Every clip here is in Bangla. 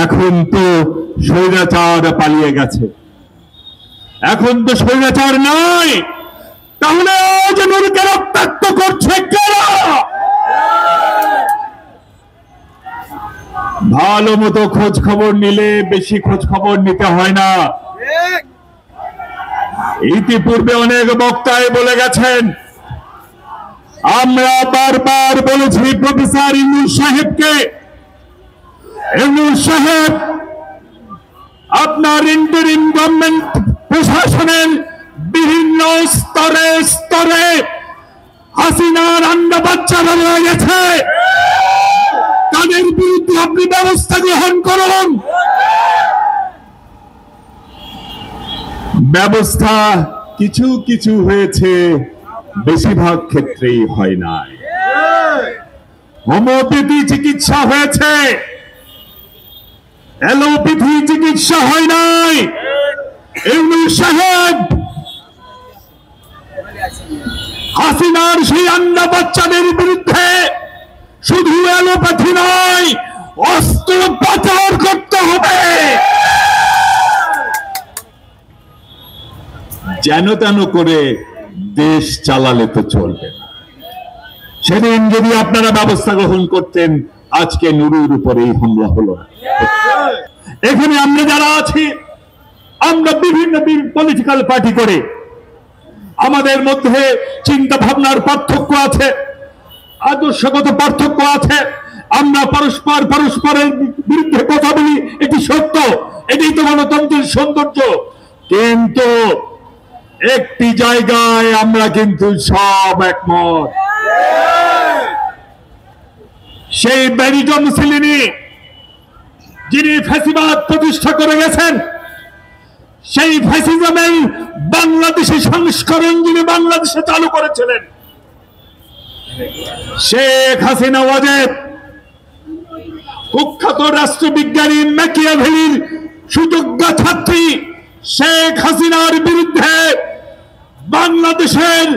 এখন তো স্বৈরাচার পালিয়ে গেছে, এখন তো স্বৈরাচার নাই। তাহলে আজ নূরকে রক্তাক্ত করছে কারা? ভালো মতো খোঁজ খবর নিলে বেশি খোঁজ খবর নিতে হয় না। ইতিপূর্বে অনেক বক্তায় বলে গেছেন, আমরা বারবার বলেছি প্রফেসর ইউনূস সাহেবকে, ইউনূস সাহেব আপনার ইন্টারিম গভর্নমেন্ট প্রশাসনের বিভিন্ন স্তরে স্তরে হাসিনার আন্ডা বাচ্চারা রয়ে গেছে, তাদের বিরুদ্ধে আপনি ব্যবস্থা গ্রহণ করুন। ব্যবস্থা কিছু কিছু হয়েছে, বেশিরভাগ ক্ষেত্রেই হয় নাই। হোমিওপ্যাথি চিকিৎসা হয়েছে, অ্যালোপ্যাথি চিকিৎসা হয় নাই। ইউনূস সাহেব হাসিনার সেই আন্ডা বাচ্চাদের বিরুদ্ধে শুধু অ্যালোপ্যাথি নয়, অস্ত্রোপচার করতে হবে। যেন তেন করে দেশ চালালে তো চলবে না। সেদিন যদি আপনারা ব্যবস্থা গ্রহণ করতেন, আজকে নুরুর উপরে এই হামলা হলো না। এখানে আমরা যারা আছি, আমরা বিভিন্ন পলিটিক্যাল পার্টি করে আমাদের মধ্যে চিন্তা ভাবনার পার্থক্য আছে, আদর্শগত পার্থক্য আছে। আমরা পরস্পরের বিরুদ্ধে কথা বলি, এটি সত্য, এটাই তো গণতন্ত্রের সৌন্দর্য। কিন্তু একটি জায়গায় আমরা কিন্তু সব একমত, সেই বেনিটো মুসলিনি যিনি ফ্যাসিবাদ প্রতিষ্ঠা করে গেছেন, সেই ফ্যাসিজমের বাংলাদেশি সংস্করণ যিনি বাংলাদেশে চালু করেছিলেন, শেখ হাসিনা ওয়াজেদ কুখ্যাত রাষ্ট্রবিজ্ঞানী ম্যাকিয়াভেলির সুযোগ্য ছাত্রী শেখ হাসিনার বিরুদ্ধে বাংলাদেশের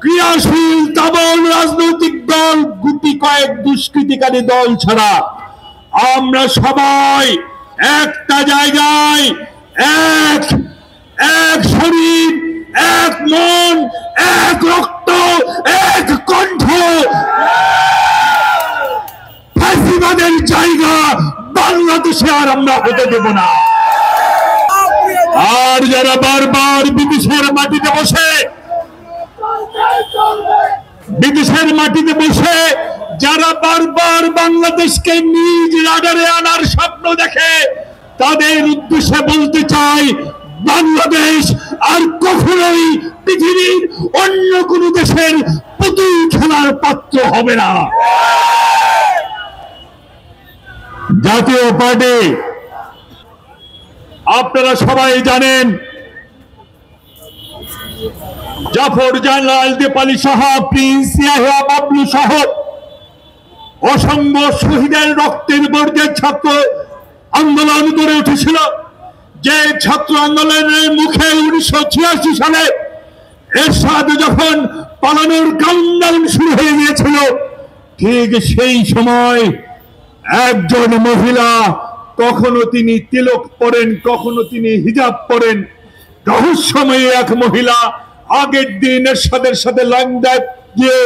ক্রিয়াশীল তাবল রাজনৈতিক দল, গুটি কয়েক দুষ্কৃতিকারী দল ছাড়া আমরা সবাই একটা জায়গায়, এক এক শরীর, এক মন, এক রক্ত, এক কণ্ঠ। ফ্যাসিবাদের জায়গা বাংলাদেশে আর আমরা হতে দেব না। আর যারা বারবার বিদেশের মাটিতে বসে যারা বারবার বাংলাদেশকে নিজ রাডারে আনার স্বপ্ন দেখে, তাদের উদ্দেশ্যে বলতে চাই, বাংলাদেশ আর কখনোই পৃথিবীর অন্য কোন দেশের পুতুল খেলার পাত্র হবে না। জাতীয় পার্টি আপনারা সবাই জানেন, জাফর জালাল দীপালি সহ, প্রিন্স ইয়াহিয়া বাবলু সহ অসংখ্য শহীদের রক্তের বর্গের ছাত্র আন্দোলন গড়ে উঠেছিল। যে ছাত্র আন্দোলনের মুখে 1986 সালে এরশাদ যখন পালানোর কাউন্টডাউন শুরু হয়ে গিয়েছিল, ঠিক সেই সময় একজন মহিলা, কখনো তিনি তিলক পরেন, কখনো তিনি হিজাব পরেন, রহস্যময়ী এক মহিলা আগের দিন এরশাদের সাথে লাইনদার গিয়ে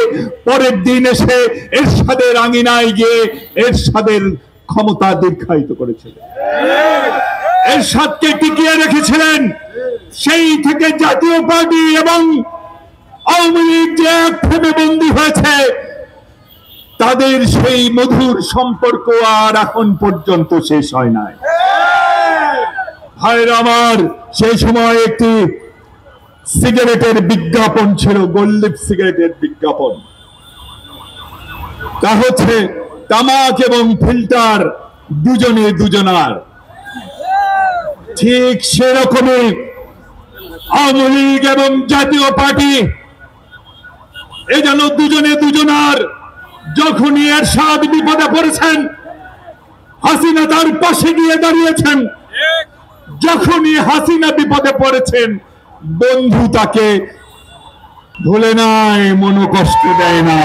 পরের দিন এসে এরশাদের আঙিনায় গিয়ে এরশাদের ক্ষমতা দীর্ঘায়িত করেছিলেন, এরশাদকে টিকিয়ে রেখেছিলেন। সেই থেকে জাতীয় পার্টি এবং আওয়ামী লীগ যে এক ফেমে বন্দী হয়েছে, তাদের সেই মধুর সম্পর্ক আর এখন পর্যন্ত শেষ হয় নাই। ভাইরা আমার, সেই সময় একটি সিগারেটের বিজ্ঞাপন ছিল, গোল্ডলিপ সিগারেটের বিজ্ঞাপন। তা হচ্ছে তামাক এবং ফিল্টার দুজনে দুজনার। ঠিক সেরকমই আওয়ামী লীগ এবং জাতীয় পার্টি এ যেন দুজনে দুজনার। যখনই এরশাদ বিপদে পড়েছেন, হাসিনা তার পাশে গিয়ে দাঁড়িয়েছেন। যখনই হাসিনা বিপদে পড়েছেন, বন্ধু তাকে ভুলে নাই, মনোকষ্ট দেয় না,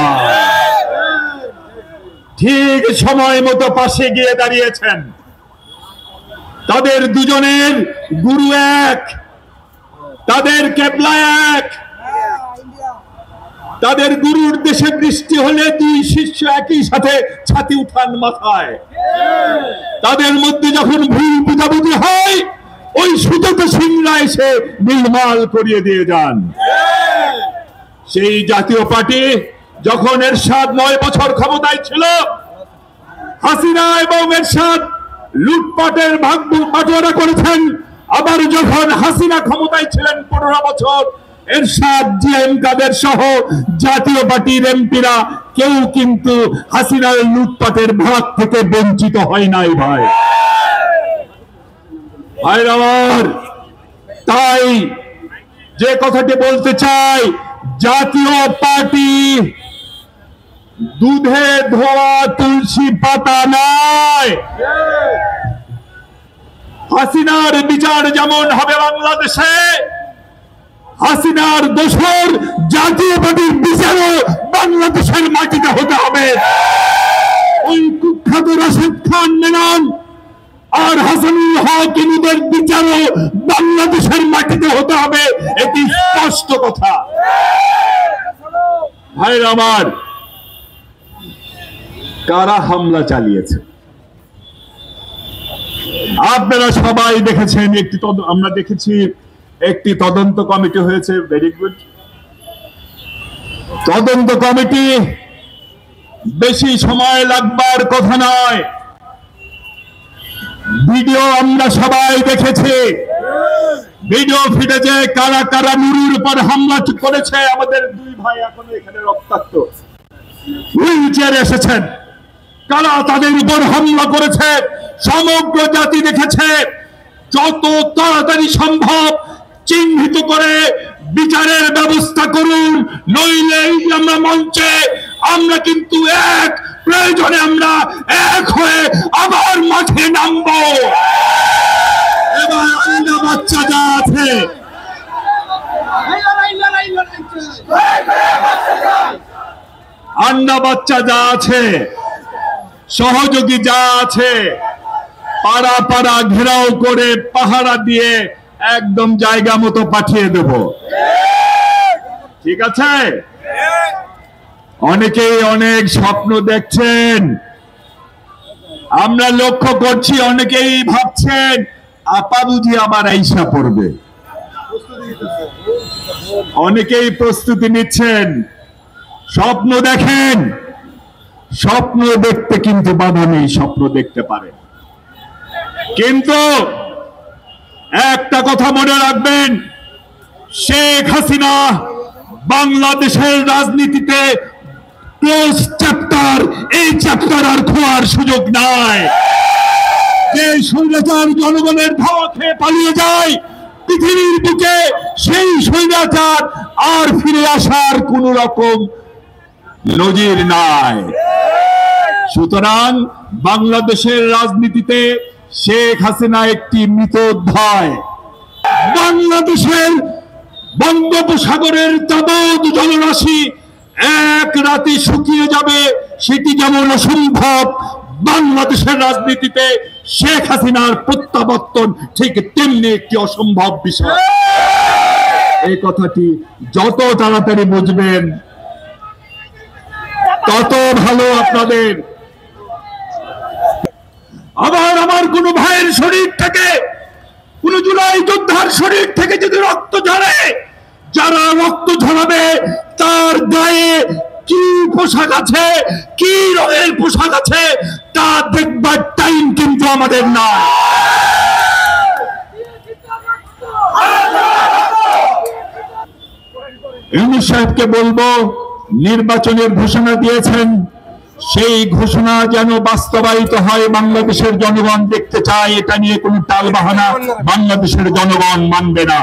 ঠিক সময় মতো পাশে গিয়ে দাঁড়িয়েছেন। তাদের দুজনের গুরু এক, তাদের কেবলা এক, তাদের গুরুর দেশে বৃষ্টি হলে দুই শিষ্য একই সাথে ছাতি উঠান মাথায়। তাদের মধ্যে যখন ভুল বুঝাবুঝি হয়, ওই সুজাত সিংরা এসে নির্মাল করিয়ে দিয়ে যান। সেই জাতীয় পার্টি যখন এরশাদ 9 বছর ক্ষমতায় ছিল, হাসিনা এবং এরশাদ লুটপাটের ভাগ বাটোয়ারা করেছেন। আবার যখন হাসিনা ক্ষমতায় ছিলেন 15 বছর, এরশাদ জিএম কাদের সহ জাতীয় পার্টির এমপিরা কেউ কিন্তু হাসিনার লুটপাটের ভাগ থেকে বঞ্চিত হয় নাই ভাই। ভাইরাবার, তাই যে কথাটি বলতে চাই, জাতীয় পার্টি দুধে ধোয়া তুলসী পাতা নয়। হাসিনার বিচার যেমন হবে বাংলাদেশে, হাসিনার দোসর জাতীয় পার্টির বিচারও বাংলাদেশের মাটিতে হতে হবে। ওই কুখ্যাত রাশেদ খান মেনন আর হাসানুল হক ইনুদের বিচারও বাংলাদেশের মাটিতে হতে হবে, এটি স্পষ্ট কথা। ভাইরা আমার, কারা হামলা চালিয়েছে আপনারা সবাই দেখেছেন। আমরা দেখেছি একটি তদন্ত কমিটি হয়েছে, ভেরি গুড। তদন্ত কমিটি বেশি সময় লাগবার কথা নয়। ভিডিও আমরা সবাই দেখেছি, ভিডিও ফুটেজে কারা কারা নুরুর উপর হামলা করেছে। আমাদের 2 ভাই এখনো এখানে রক্তাক্ত, হুইল চেয়ারে এসেছেন। কারা তাদের উপর হামলা করেছে সমগ্র জাতি দেখেছে। যত তাড়াতাড়ি সম্ভব চিহ্নিত করে বিচারের ব্যবস্থা করুন, নইলে আমরা মঞ্চে আমরা কিন্তু প্রয়োজনে আমরা এক হয়ে আবার মাঠে নামবো। এবার আন্না বাচ্চা যা আছে, আন্না বাচ্চা যা আছে, সহযোগী যা আছে, পাড়া পাড়া ঘেরাও করে পাহারা দিয়ে একদম জায়গা মতো পাঠিয়ে দেব। ঠিক আছে? অনেকেই অনেক স্বপ্ন দেখছেন, আমরা লক্ষ্য করছি। অনেকেই ভাবছেন আপা বুঝি আবার আইসা পড়বে। অনেকেই প্রস্তুতি নিচ্ছেন। স্বপ্ন দেখেন, স্বপ্ন দেখতে কিন্তু বাধা নেই, স্বপ্ন দেখতে পারেন। কিন্তু একটা কথা মনে রাখবেন, শেখ হাসিনা বাংলাদেশের রাজনীতিতে ক্লোজ চ্যাপ্টার, এই চ্যাপ্টার আর খোয়ার সুযোগ নাই। যে স্বৈরাচার জনগণের ধাওয়া খেয়ে পালিয়ে যায় পৃথিবীর বুকে, সেই স্বৈরাচার আর ফিরে আসার কোন রকম নজির নাই। সুতরাং বাংলাদেশের রাজনীতিতে শেখ হাসিনা একটি মৃত অধ্যায়। বাংলাদেশের বঙ্গোপসাগরের যাবৎ জলরাশি এক রাতে শুকিয়ে যাবে, সেটি যেমন অসম্ভব, বাংলাদেশের রাজনীতিতে শেখ হাসিনার প্রত্যাবর্তন ঠিক তেমনি একটি অসম্ভব বিষয়। এই কথাটি যত তাড়াতাড়ি বুঝবেন তত ভালো আপনাদের। আবার আমার কোন ভাইয়ের শরীর থেকে, কোন জুলাই যোদ্ধার শরীর থেকে যদি রক্ত ঝরে, যারা রক্ত ঝরাবে তার গায়ে কি পোশাক আছে, কি রঙের পোশাক আছে, তা দেখবার টাইম কিন্তু আমাদের না। ইউনূস সাহেবকে বলবো, নির্বাচনের ঘোষণা দিয়েছেন, সেই ঘোষণা যেন বাস্তবায়িত হয়। বাংলাদেশের জনগণ দেখতে চায়, এটা নিয়ে কোনো টালবাহানা বাংলাদেশের জনগণ মানবে না।